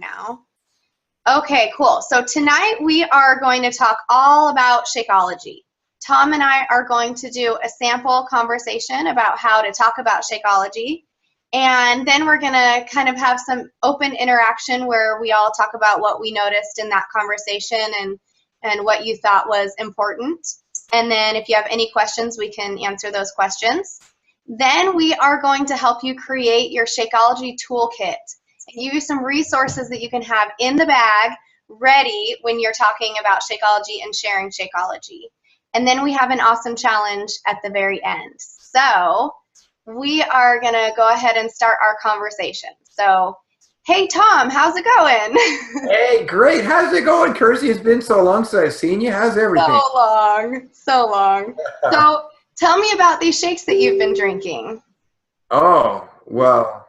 now. Okay, cool. So tonight we are going to talk all about Shakeology. Tom and I are going to do a sample conversation about how to talk about Shakeology. And then we're going to kind of have some open interaction where we all talk about what we noticed in that conversation and what you thought was important. And then if you have any questions, we can answer those questions. Then we are going to help you create your Shakeology toolkit and give you some resources that you can have in the bag ready when you're talking about Shakeology and sharing Shakeology. And then we have an awesome challenge at the very end. So we are going to go ahead and start our conversation. So, hey, Tom, how's it going? Hey, great. How's it going, Kirsty? It's been so long since I've seen you. How's everything? So long, so long. So tell me about these shakes that you've been drinking. Oh, well,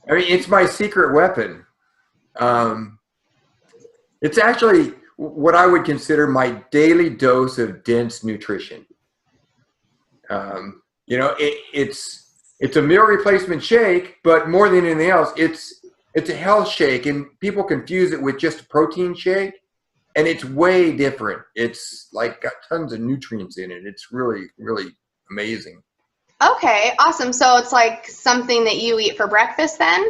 I mean, it's my secret weapon. It's actually what I would consider my daily dose of dense nutrition. You know, it's a meal replacement shake, but more than anything else, it's a health shake, and people confuse it with just a protein shake, and it's way different. It's like got tons of nutrients in it. It's really, really amazing. Okay, awesome. So it's like something that you eat for breakfast then?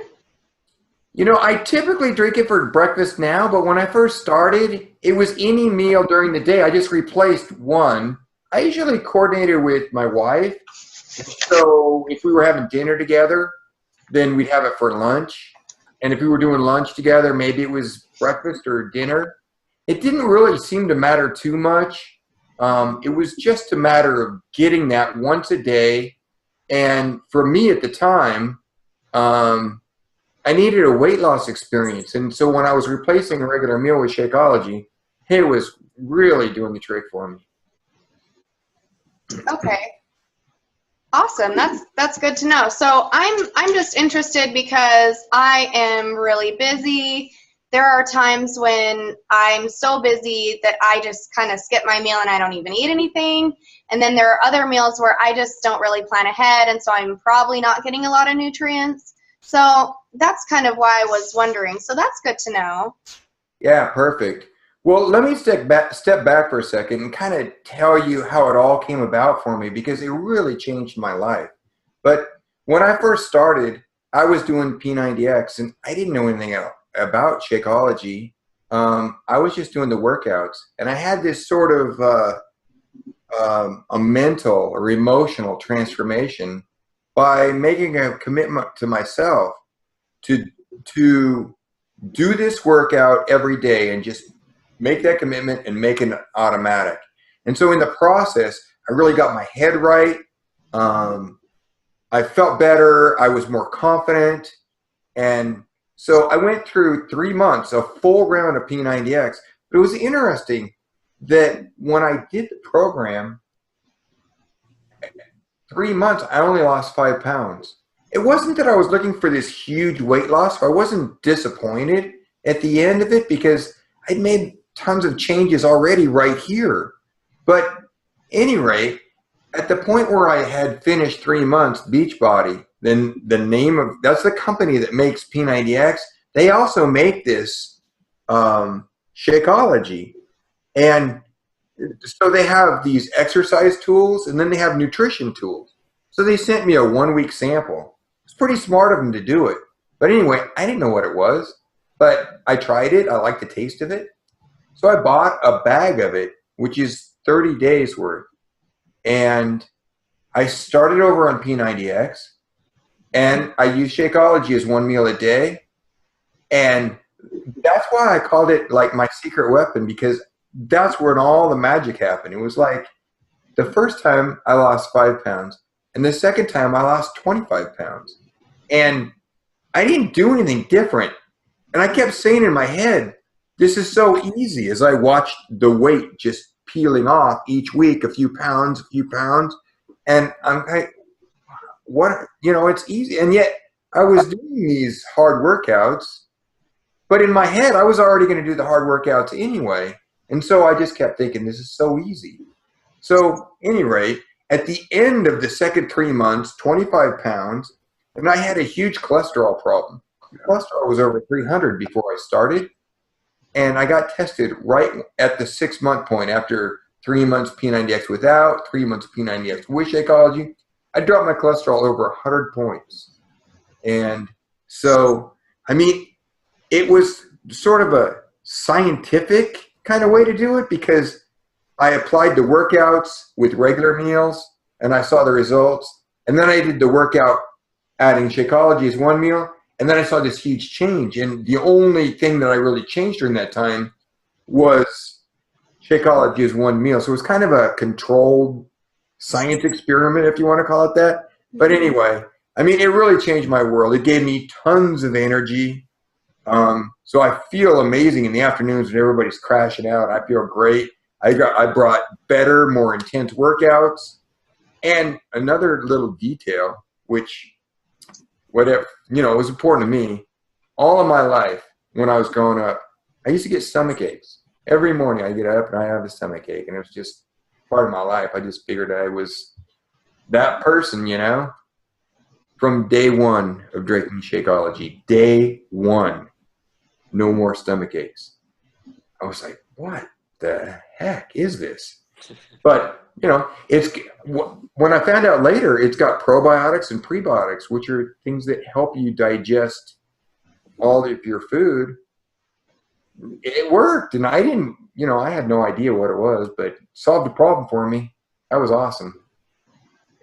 You know, I typically drink it for breakfast now, but when I first started, it was any meal during the day. I just replaced one. I usually coordinated with my wife. So if we were having dinner together, then we'd have it for lunch. And if we were doing lunch together, maybe it was breakfast or dinner. It didn't really seem to matter too much. It was just a matter of getting that once a day. And for me at the time, I needed a weight loss experience. And so when I was replacing a regular meal with Shakeology, it was really doing the trick for me. Okay. Awesome. That's good to know. So I'm just interested because I am really busy. There are times when I'm so busy that I just kind of skip my meal and I don't even eat anything. And then there are other meals where I just don't really plan ahead, and so I'm probably not getting a lot of nutrients. So that's kind of why I was wondering. So that's good to know. Yeah, perfect. Well, let me step back for a second and kind of tell you how it all came about for me, because it really changed my life. But when I first started, I was doing P90X, and I didn't know anything about Shakeology. I was just doing the workouts, and I had this sort of a mental or emotional transformation by making a commitment to myself to do this workout every day and just make that commitment and make it automatic. And so in the process, I really got my head right. I felt better. I was more confident. And so I went through 3 months, a full round of P90X. But it was interesting that when I did the program, 3 months, I only lost 5 pounds. It wasn't that I was looking for this huge weight loss. I wasn't disappointed at the end of it because I'd made tons of changes already right here. But at any rate, at the point where I had finished 3 months, Beachbody, then that's the company that makes P90X. They also make this Shakeology. And so they have these exercise tools, and then they have nutrition tools. So they sent me a 1-week sample. It's pretty smart of them to do it. But anyway, I didn't know what it was, but I tried it. I liked the taste of it. So I bought a bag of it, which is 30 days worth. And I started over on P90X, and I used Shakeology as 1 meal a day. And that's why I called it like my secret weapon, because that's where all the magic happened. It was like the first time I lost 5 pounds, and the second time I lost 25 pounds. And I didn't do anything different. And I kept saying in my head, this is so easy, as I watched the weight just peeling off each week, a few pounds. And I'm like, what, you know, it's easy. And yet I was doing these hard workouts, but in my head, I was already going to do the hard workouts anyway. And so I just kept thinking, this is so easy. So at any rate, at the end of the second 3 months, 25 pounds, and I had a huge cholesterol problem. cholesterol was over 300 before I started, and I got tested right at the 6-month point after 3 months P90X without, 3 months P90X with Shakeology. I dropped my cholesterol over 100 points. And so, I mean, it was sort of a scientific kind of way to do it because I applied the workouts with regular meals and I saw the results. And then I did the workout adding Shakeology as one meal. And then I saw this huge change. And the only thing that I really changed during that time was Shakeology as one meal. So it was kind of a controlled science experiment, if you want to call it that. But anyway, I mean, it really changed my world. It gave me tons of energy. So I feel amazing in the afternoons when everybody's crashing out. I feel great. I brought better, more intense workouts. And another little detail, which whatever, was important to me. All of my life when I was growing up, I used to get stomach aches. Every morning I get up and I have a stomach ache, and it was just part of my life. I just figured I was that person, from day one of drinking Shakeology. Day one, no more stomach aches. I was like, what the heck is this? But, it's when I found out later, it's got probiotics and prebiotics, which are things that help you digest all of your food. It worked, and I didn't, I had no idea what it was, but it solved the problem for me. That was awesome.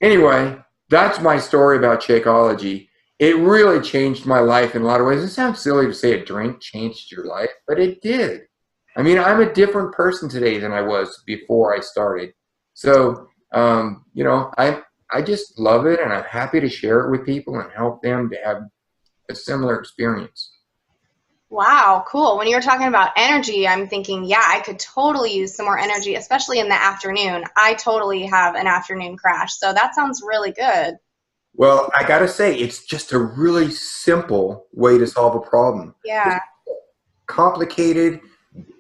Anyway, that's my story about Shakeology. It really changed my life in a lot of ways. It sounds silly to say a drink changed your life, but it did. I mean, I'm a different person today than I was before I started. So, I just love it, and I'm happy to share it with people and help them to have a similar experience. Wow, cool. When you were talking about energy, I'm thinking, yeah, I could totally use some more energy, especially in the afternoon. I totally have an afternoon crash, so that sounds really good. Well, I got to say, it's just a really simple way to solve a problem. Yeah. Complicated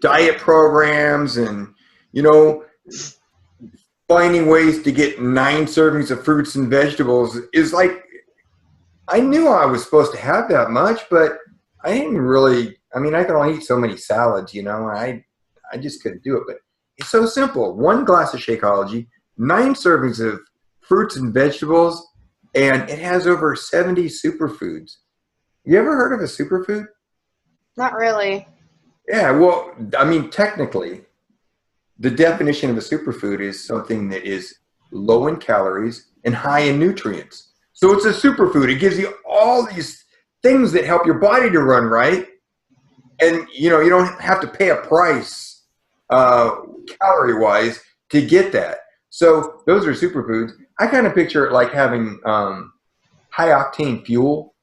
diet programs and, finding ways to get 9 servings of fruits and vegetables is like, I knew I was supposed to have that much, but I didn't really, I could only eat so many salads, I just couldn't do it. But it's so simple. 1 glass of Shakeology, 9 servings of fruits and vegetables, and it has over 70 superfoods. You ever heard of a superfood? Not really. Yeah, well, technically, the definition of a superfood is something that is low in calories and high in nutrients. So it's a superfood. It gives you all these things that help your body to run right. And, you don't have to pay a price calorie-wise to get that. So those are superfoods. I kind of picture it like having high-octane fuel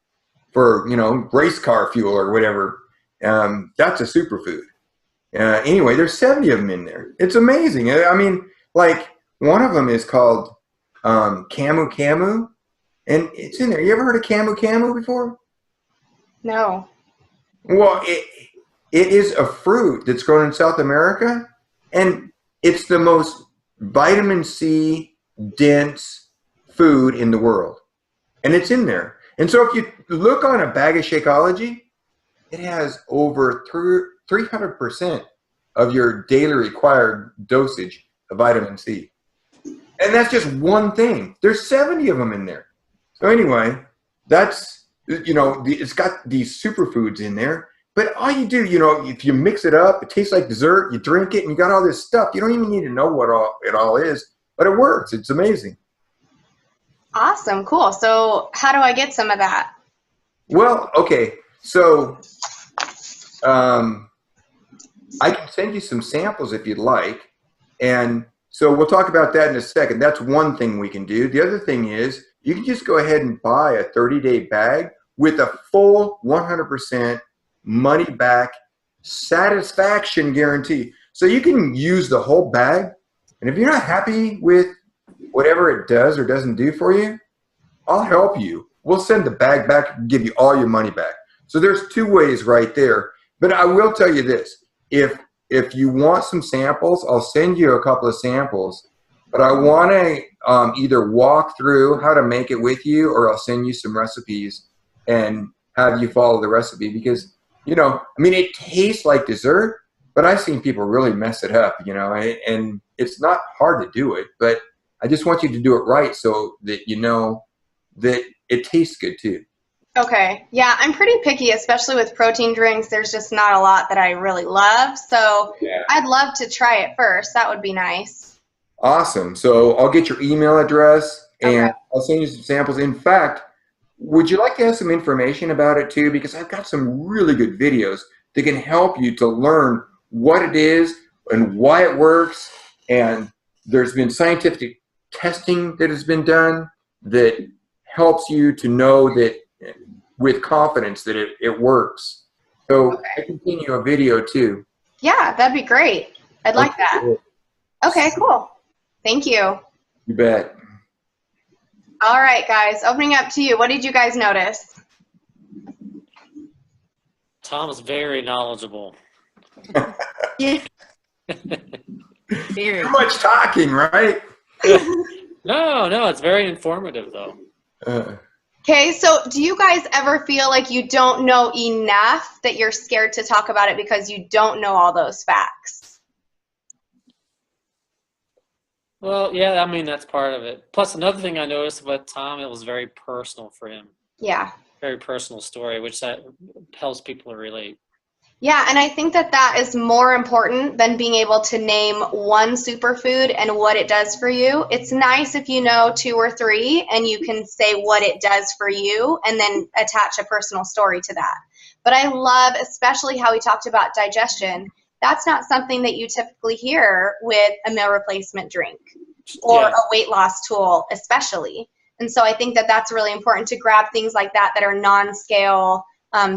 for, race car fuel or whatever. That's a superfood. Anyway, there's 70 of them in there. It's amazing. Like one of them is called Camu Camu, and it's in there. You ever heard of Camu Camu before? No. Well, it is a fruit that's grown in South America, and it's the most vitamin C dense food in the world, and it's in there. And so if you look on a bag of Shakeology, it has over 300% of your daily required dosage of vitamin C. And that's just one thing. There's 70 of them in there. So anyway, that's, it's got these superfoods in there. But all you do, if you mix it up, it tastes like dessert, you drink it, and you got all this stuff. You don't even need to know what it all is, but it works. It's amazing. Awesome, cool. So how do I get some of that? Well, okay. So I can send you some samples if you'd like. And so we'll talk about that in a second. That's one thing we can do. The other thing is you can just go ahead and buy a 30-day bag with a full 100% money back satisfaction guarantee. So you can use the whole bag. And if you're not happy with whatever it does or doesn't do for you, I'll help you. We'll send the bag back and give you all your money back. So there's 2 ways right there. But I will tell you this. If you want some samples, I'll send you a couple of samples. But I want to either walk through how to make it with you, or I'll send you some recipes. And have you follow the recipe because, it tastes like dessert, but I've seen people really mess it up, and it's not hard to do it, but I just want you to do it right so that you know that it tastes good too. Okay. Yeah, I'm pretty picky, especially with protein drinks. There's just not a lot that I really love. So Yeah. I'd love to try it first. That would be nice. Awesome. So I'll get your email address Okay. and I'll send you some samples. In fact, would you like to have some information about it too? Because I've got some really good videos that can help you to learn what it is and why it works. And there's been scientific testing that has been done that helps you to know that with confidence that it works. So I can send you a video too. Yeah, that'd be great. I'd like that. Cool. Okay, cool. Thank you. You bet. All right, guys, opening up to you. What did you guys notice? Tom's very knowledgeable. Yeah. Very. Too much talking, right? No, it's very informative though. Okay, so do you guys ever feel like you don't know enough that you're scared to talk about it because you don't know all those facts? Well, yeah, I mean, that's part of it. Plus, another thing I noticed about Tom, it was very personal for him. Yeah. Very personal story, which that helps people to relate. Yeah, and I think that that is more important than being able to name one superfood and what it does for you. It's nice if you know 2 or 3 and you can say what it does for you and then attach a personal story to that. But I love especially how we talked about digestion. That's not something that you typically hear with a meal replacement drink or a weight loss tool especially. And so I think that that's really important to grab things like that that are non-scale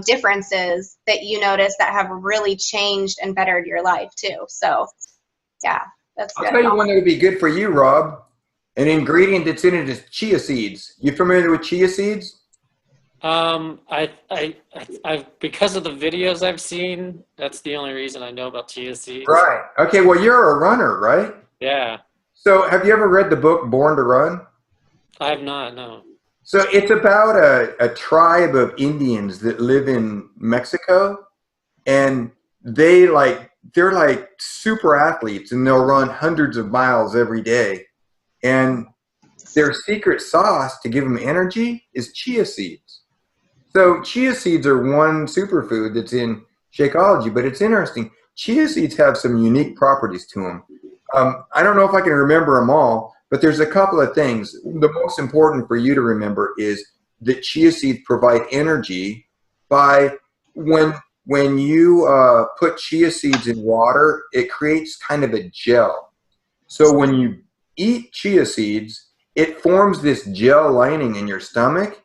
differences that you notice that have really changed and bettered your life too. So yeah, that's good. I'll tell you one that would be good for you, Rob. An ingredient that's in it is chia seeds. You familiar with chia seeds? I because of the videos I've seen, that's the only reason I know about chia seeds. Right. Okay, well, you're a runner, right? Yeah. So have you ever read the book Born to Run? I have not, no. So it's about a tribe of Indians that live in Mexico, and they're like super athletes, and they'll run hundreds of miles every day. And their secret sauce to give them energy is chia seeds. So chia seeds are one superfood that's in Shakeology, but it's interesting. Chia seeds have some unique properties to them. I don't know if I can remember them all, but there's a couple of things. The most important for you to remember is that chia seeds provide energy by when you put chia seeds in water, it creates kind of a gel. So when you eat chia seeds, it forms this gel lining in your stomach,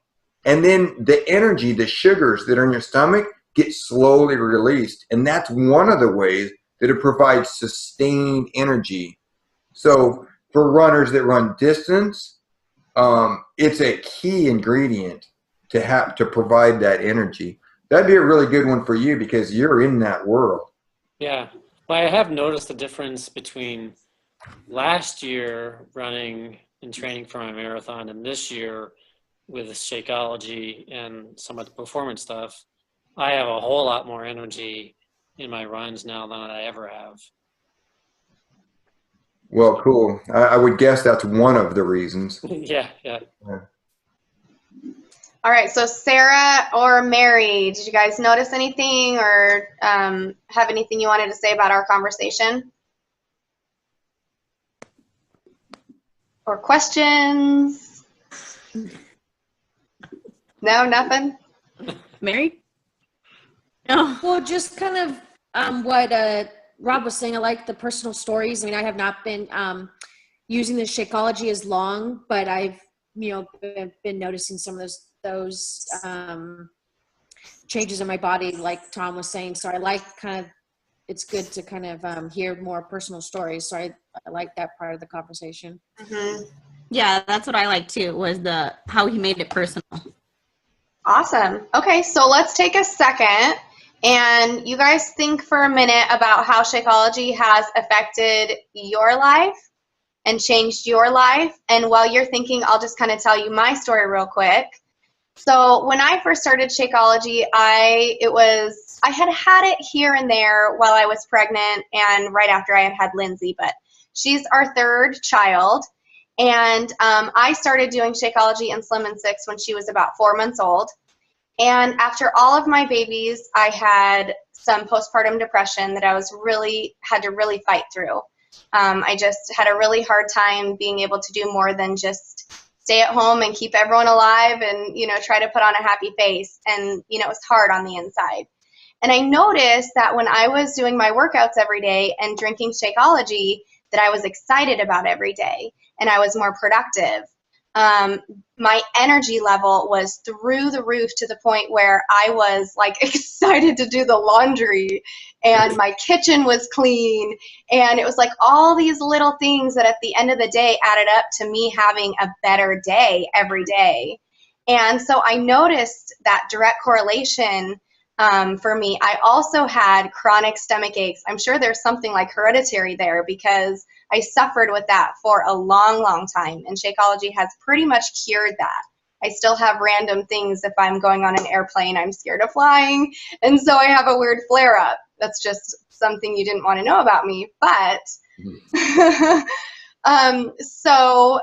and then the energy, the sugars that are in your stomach get slowly released. And that's one of the ways that it provides sustained energy. So for runners that run distance, it's a key ingredient to provide that energy. That'd be a really good one for you because you're in that world. Yeah. Well, I have noticed a difference between last year running and training for my marathon and this year with Shakeology and some of the performance stuff. I have a whole lot more energy in my runs now than I ever have. Well, cool. I would guess that's one of the reasons. Yeah. All right, so Sarah or Mary, did you guys notice anything or have anything you wanted to say about our conversation? Or questions? No, nothing? Mary? No. Well, just kind of what Rob was saying. I like the personal stories. I mean, I have not been using the Shakeology as long, but I've been noticing some of those changes in my body, like Tom was saying. So I like it's good to kind of hear more personal stories. So I like that part of the conversation. Mm-hmm. Yeah, that's what I like too, was how he made it personal. Awesome. Okay, so let's take a second and you guys think for a minute about how Shakeology has affected your life and changed your life. And while you're thinking, I'll just kind of tell you my story real quick. So when I first started Shakeology, I had it here and there while I was pregnant and right after I had Lindsay, but she's our third child. And I started doing Shakeology and Slim and Six when she was about 4 months old. And after all of my babies, I had some postpartum depression that I had to really fight through. I just had a really hard time being able to do more than just stay at home and keep everyone alive and, try to put on a happy face. And, it was hard on the inside. And I noticed that when I was doing my workouts every day and drinking Shakeology, that I was excited about every day and I was more productive. My energy level was through the roof to the point where I was like excited to do the laundry and my kitchen was clean. And it was like all these little things that at the end of the day added up to me having a better day every day. And so I noticed that direct correlation for me. I also had chronic stomach aches. I'm sure there's something like hereditary there because I suffered with that for a long, long time, and Shakeology has pretty much cured that. I still have random things if I'm going on an airplane, I'm scared of flying, and so I have a weird flare-up. That's just something you didn't want to know about me, but so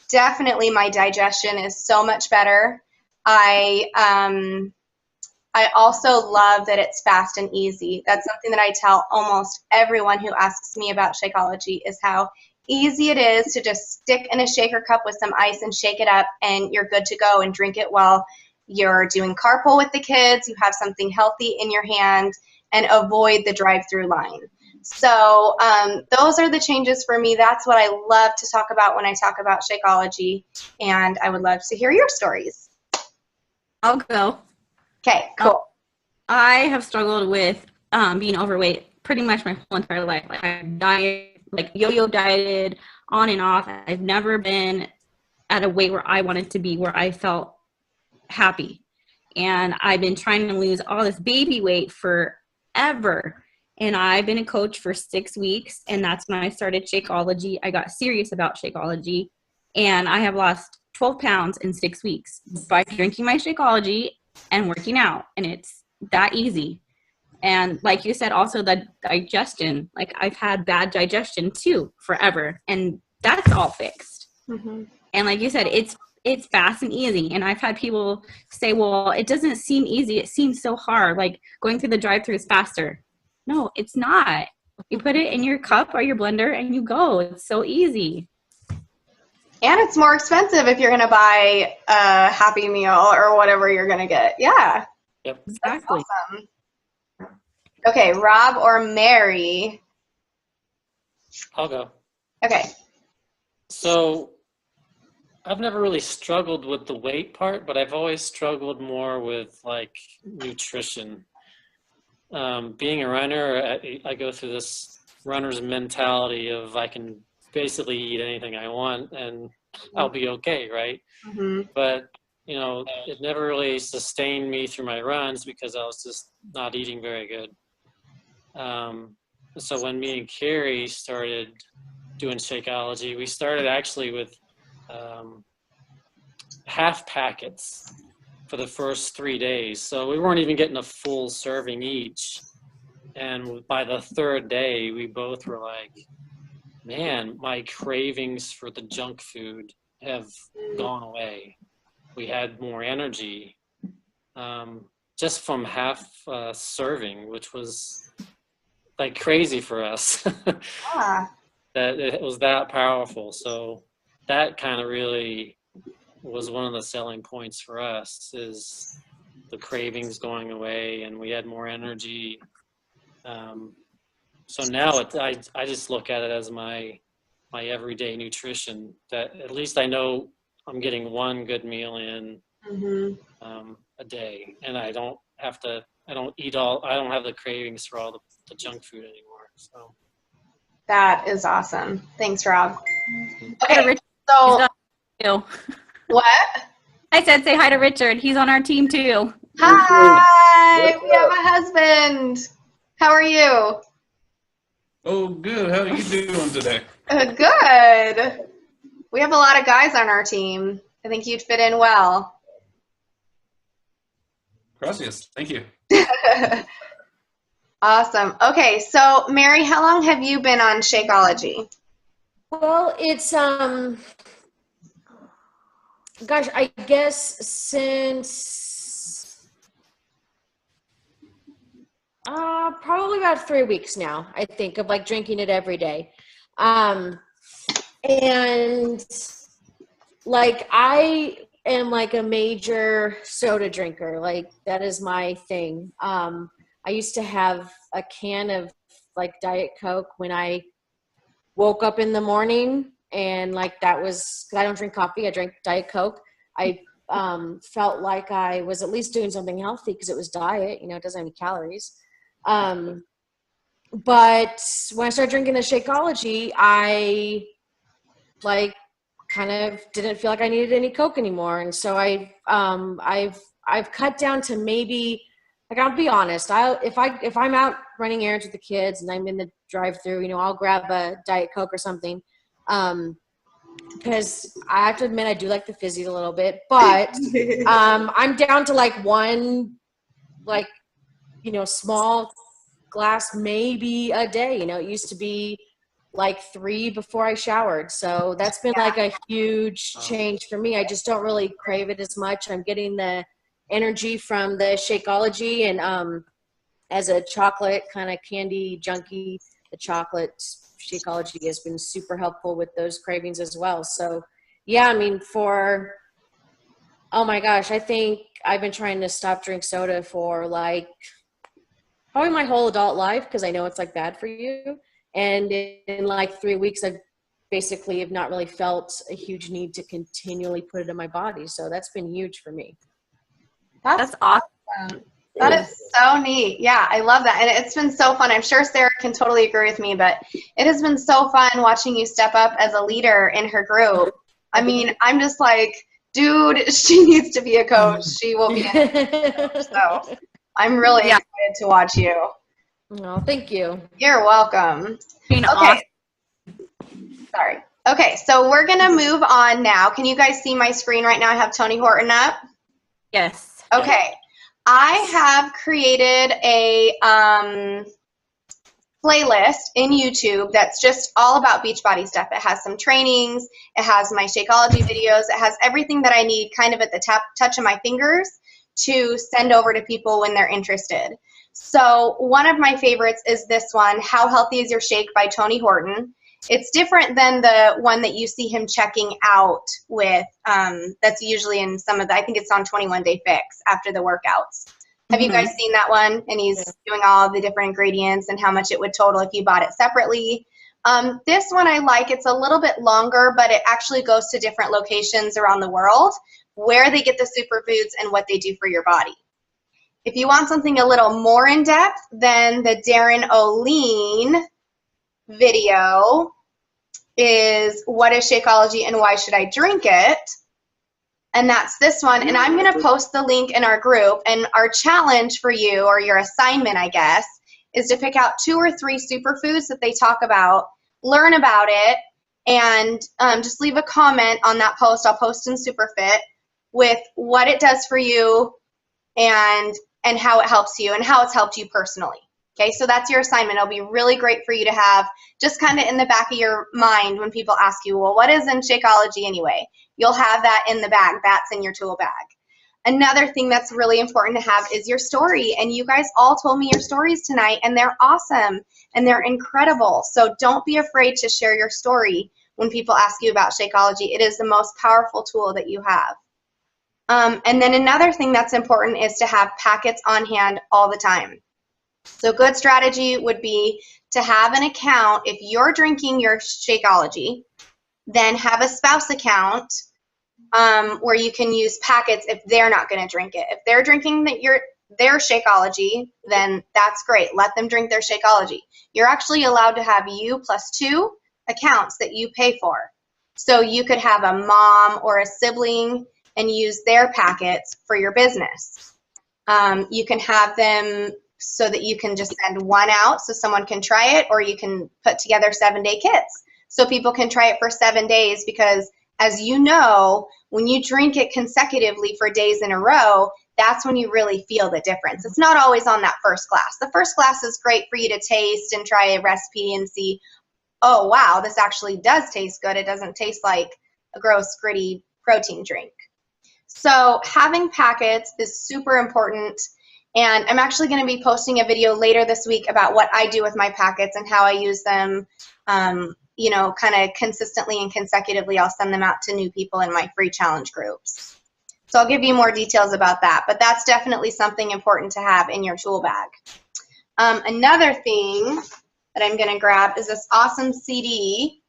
definitely my digestion is so much better. I also love that it's fast and easy. That's something that I tell almost everyone who asks me about Shakeology is how easy it is to just stick in a shaker cup with some ice and shake it up and you're good to go and drink it while you're doing carpool with the kids. You have something healthy in your hand and avoid the drive-through line. So those are the changes for me. That's what I love to talk about when I talk about Shakeology, and I would love to hear your stories. I'll go. Okay, cool. I have struggled with being overweight pretty much my whole entire life. Like I yo-yo dieted on and off. I've never been at a weight where I wanted to be, where I felt happy. And I've been trying to lose all this baby weight forever. And I've been a coach for 6 weeks, and that's when I started Shakeology. I got serious about Shakeology, and I have lost 12 pounds in 6 weeks by drinking my Shakeology and working out, and it's that easy. And like you said, also the digestion, like I've had bad digestion too forever, and that's all fixed. Mm-hmm. And like you said, it's fast and easy. And I've had people say, well, it doesn't seem easy, it seems so hard, like going through the drive-thru is faster. No, it's not. You put it in your cup or your blender and you go. It's so easy. And it's more expensive if you're going to buy a Happy Meal or whatever you're going to get. Yeah. Yep. Exactly. That's awesome. Okay, Rob or Mary? I'll go. Okay. So I've never really struggled with the weight part, but I've always struggled more with like nutrition. Being a runner, I go through this runner's mentality of I can basically eat anything I want and I'll be okay, right? Mm-hmm. But, it never really sustained me through my runs because I was just not eating very good. So when me and Carrie started doing Shakeology, we started actually with half packets for the first 3 days. So we weren't even getting a full serving each. And by the third day, we both were like, man, my cravings for the junk food have gone away. We had more energy just from half serving, which was like crazy for us. Yeah. That it was that powerful. So that kind of really was one of the selling points for us, is the cravings going away and we had more energy. So now I just look at it as my everyday nutrition, that at least I know I'm getting one good meal in a day, and I don't have the cravings for all the junk food anymore. So That is awesome. Thanks, Rob. Hi to Okay, Richard. so Too. what? I said say hi to Richard. He's on our team too. Hi, we have a husband. How are you? Oh, good. How are you doing today? Good. We have a lot of guys on our team. I think you'd fit in well. Gracias. Thank you. Awesome. Okay, so Mary, how long have you been on Shakeology? Well, it's gosh, I guess since probably about 3 weeks now, I think, of like drinking it every day. And like I am like a major soda drinker. Like that is my thing. I used to have a can of like Diet Coke when I woke up in the morning, and like that was, because I don't drink coffee, I drank Diet Coke. I felt like I was at least doing something healthy because it was diet, you know, it doesn't have any calories. But when I started drinking the Shakeology, I like kind of didn't feel like I needed any Coke anymore. And so I've cut down to maybe, like, I'll be honest, if I'm out running errands with the kids and I'm in the drive-through, you know, I'll grab a Diet Coke or something. Because I have to admit I do like the fizzy a little bit, but I'm down to like one, like, you know, small glass maybe a day. You know, it used to be like 3 before I showered. So that's been like a huge change for me. I just don't really crave it as much. I'm getting the energy from the Shakeology, and as a chocolate kind of candy junkie, the chocolate Shakeology has been super helpful with those cravings as well. So yeah, I mean, oh my gosh, I think I've been trying to stop drink soda for like probably my whole adult life, because I know it's like bad for you. And in like 3 weeks, I basically have not really felt a huge need to continually put it in my body. So that's been huge for me. That's awesome. That is so neat. Yeah, I love that. And it's been so fun. I'm sure Sarah can totally agree with me, but it has been so fun watching you step up as a leader in her group. I mean, I'm just like, dude, she needs to be a coach. She will be a coach. So I'm really excited to watch you. Oh, thank you. You're welcome. Being Okay. awesome. Sorry. Okay, so we're going to move on now. Can you guys see my screen right now? I have Tony Horton up. Yes. Okay. I have created a playlist in YouTube that's just all about Beachbody stuff. It has some trainings. It has my Shakeology videos. It has everything that I need kind of at the touch of my fingers to send over to people when they're interested. So one of my favorites is this one, How Healthy Is Your Shake by Tony Horton. It's different than the one that you see him checking out with, that's usually in some of the, I think it's on 21 Day Fix after the workouts. Have you guys seen that one? And he's doing all the different ingredients and how much it would total if you bought it separately. This one I like. It's a little bit longer, but it actually goes to different locations around the world where they get the superfoods and what they do for your body. If you want something a little more in depth, then the Darren O'Lean video is What is Shakeology and Why Should I Drink It? And that's this one. And I'm going to post the link in our group. And our challenge for you, or your assignment, I guess, is to pick out 2 or 3 superfoods that they talk about, learn about it, and just leave a comment on that post. I'll post in Superfit with what it does for you and how it helps you and how it's helped you personally. Okay, so that's your assignment. It'll be really great for you to have just kind of in the back of your mind when people ask you, well, what is in Shakeology anyway? You'll have that in the bag. That's in your tool bag. Another thing that's really important to have is your story. And you guys all told me your stories tonight, and they're awesome and they're incredible. So don't be afraid to share your story when people ask you about Shakeology. It is the most powerful tool that you have. And then another thing that's important is to have packets on hand all the time. So good strategy would be to have an account. If you're drinking your Shakeology, then have a spouse account where you can use packets if they're not going to drink it. If they're drinking their Shakeology, then that's great. Let them drink their Shakeology. You're actually allowed to have you plus 2 accounts that you pay for. So you could have a mom or a sibling and use their packets for your business. You can have them so that you can just send one out so someone can try it, or you can put together 7-day kits so people can try it for 7 days, because as you know, when you drink it consecutively for days in a row, that's when you really feel the difference. It's not always on that first glass. The first glass is great for you to taste and try a recipe and see, oh, wow, this actually does taste good. It doesn't taste like a gross, gritty protein drink. So having packets is super important. And I'm actually going to be posting a video later this week about what I do with my packets and how I use them, you know, kind of consistently and consecutively. I'll send them out to new people in my free challenge groups. So I'll give you more details about that. But that's definitely something important to have in your tool bag. Another thing that I'm going to grab is this awesome CD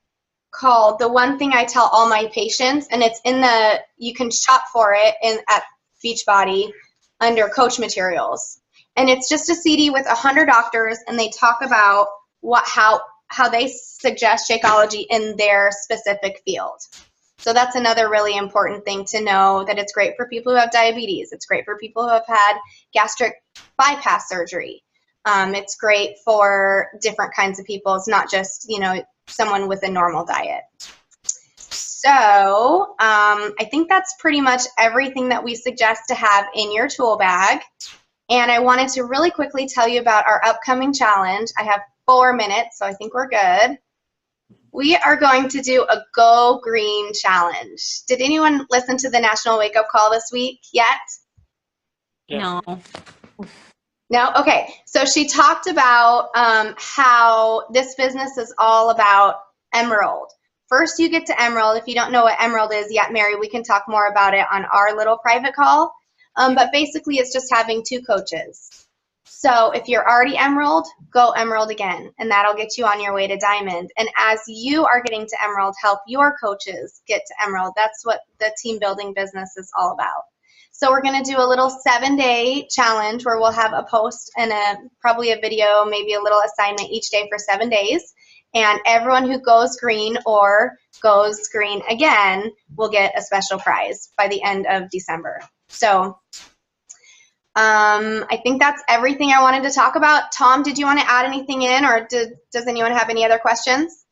called The One Thing I Tell All My Patients, and it's in the, you can shop for it at Beachbody under Coach Materials. And it's just a CD with 100 doctors, and they talk about how they suggest Shakeology in their specific field. So that's another really important thing to know, that it's great for people who have diabetes. It's great for people who have had gastric bypass surgery. It's great for different kinds of people. It's not just, you know, someone with a normal diet. So I think that's pretty much everything that we suggest to have in your tool bag. And I wanted to really quickly tell you about our upcoming challenge. I have 4 minutes, so I think we're good. We are going to do a Go Green challenge. Did anyone listen to the National Wake Up Call this week yet? Yeah. No. No? Okay. So she talked about how this business is all about Emerald. First, you get to Emerald. If you don't know what Emerald is yet, Mary, we can talk more about it on our little private call. But basically, it's just having 2 coaches. So if you're already Emerald, go Emerald again, and that'll get you on your way to Diamond. And as you are getting to Emerald, help your coaches get to Emerald. That's what the team building business is all about. So we're going to do a little 7-day challenge where we'll have a post and probably a video, maybe a little assignment each day for 7 days. And everyone who goes green or goes green again will get a special prize by the end of December. So I think that's everything I wanted to talk about. Tom, did you want to add anything in, or does anyone have any other questions?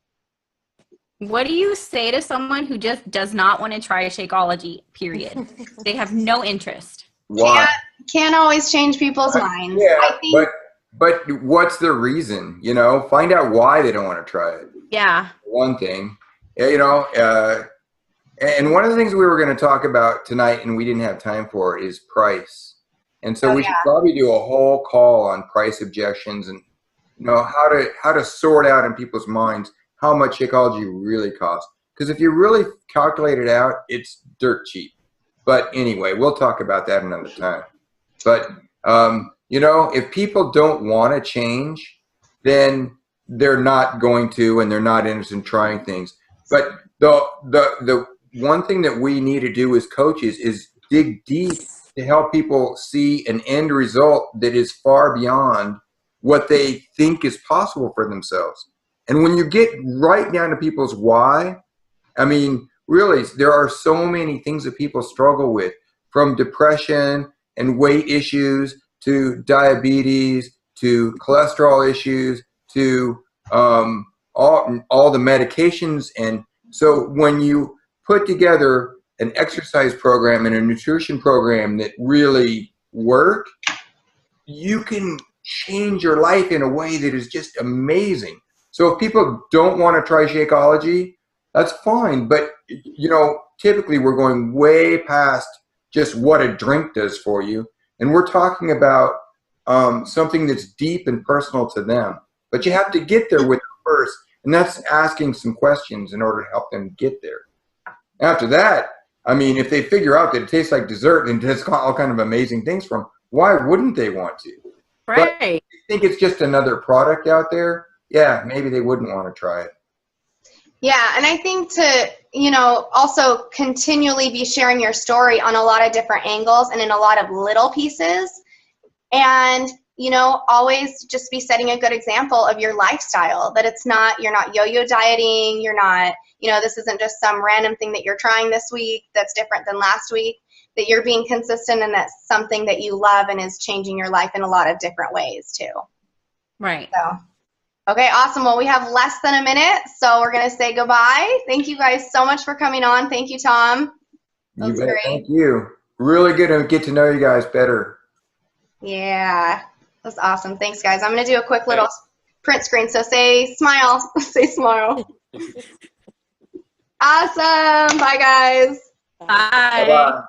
What do you say to someone who just does not want to try Shakeology, period? They have no interest. Why? Can't always change people's minds. Yeah, I think, but what's the reason? You know, find out why they don't want to try it. Yeah. One thing, you know, and one of the things we were going to talk about tonight, and we didn't have time for, is price. And so we should probably do a whole call on price objections and, you know, how to sort out in people's minds how much Shakeology really costs. Because if you really calculate it out, it's dirt cheap. But anyway, we'll talk about that another time. But, you know, if people don't want to change, then they're not going to, and they're not interested in trying things. But the one thing that we need to do as coaches is dig deep to help people see an end result that is far beyond what they think is possible for themselves. And when you get right down to people's why, I mean, really, there are so many things that people struggle with, from depression and weight issues to diabetes to cholesterol issues to all the medications. And so when you put together an exercise program and a nutrition program that really work, you can change your life in a way that is just amazing. So if people don't want to try Shakeology, that's fine. But, you know, typically we're going way past just what a drink does for you. And we're talking about something that's deep and personal to them. But you have to get there with them first. And that's asking some questions in order to help them get there. After that, I mean, if they figure out that it tastes like dessert and does all kind of amazing things from, why wouldn't they want to? Right. But if you think it's just another product out there, yeah, maybe they wouldn't want to try it. yeah, and I think to, you know, also continually be sharing your story on a lot of different angles and in a lot of little pieces. And, you know, always just be setting a good example of your lifestyle, that it's not, you're not yo-yo dieting, you're not, you know, this isn't just some random thing that you're trying this week that's different than last week, that you're being consistent and that's something that you love and is changing your life in a lot of different ways too. Right. So, okay, awesome. Well, we have less than a minute, so we're going to say goodbye. Thank you guys so much for coming on. Thank you, Tom. That was great. Thank you. Really good to get to know you guys better. Yeah, that's awesome. Thanks, guys. I'm going to do a quick little print screen. So say smile. Say smile. Awesome. Bye, guys. Bye. Bye-bye.